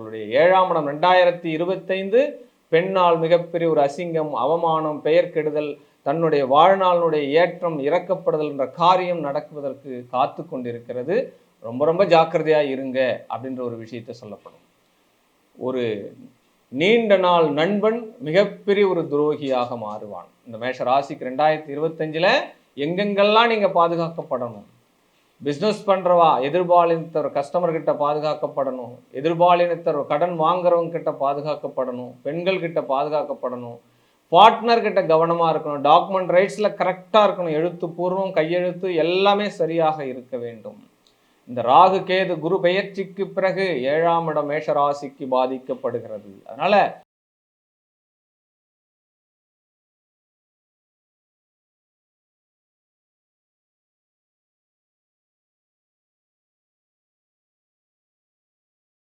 உங்களுடைய 7ஆம் இடம் 2025 பெண்ணால் மிகப்பெரிய ஒரு அசிங்கம், அவமானம், பெயர் கெடுதல், தன்னுடைய வாழ்நாளுடைய ஏற்றம் இறக்கப்படுதல் என்ற காரியம் நடக்குவதற்கு காத்து கொண்டிருக்கிறது. ரொம்ப ரொம்ப ஜாக்கிரதையாக இருங்க அப்படின்ற ஒரு விஷயத்தை சொல்லப்படும். ஒரு நீண்ட நாள் நண்பன் மிகப்பெரிய ஒரு துரோகியாக மாறுவான். இந்த மேஷ ராசிக்கு 2025 எங்கெங்கெல்லாம் நீங்கள் பாதுகாக்கப்படணும். பிஸ்னஸ் பண்ணுறவா எதிர்பாலினத்தர் கஸ்டமர்கிட்ட பாதுகாக்கப்படணும், எதிர்பாலினத்தர் கடன் வாங்குறவங்க கிட்ட பாதுகாக்கப்படணும், பெண்கள் கிட்ட பாதுகாக்கப்படணும், பார்ட்னர் கிட்ட கவனமாக இருக்கணும், டாக்குமெண்ட் ரைட்ஸில் கரெக்டாக இருக்கணும், எழுத்துப்பூர்வம் கையெழுத்து எல்லாமே சரியாக இருக்க வேண்டும். இந்த ராகு கேது குரு பெயர்ச்சிக்கு பிறகு 7ஆம் இடம் மேஷ ராசிக்கு பாதிக்கப்படுகிறது. அதனால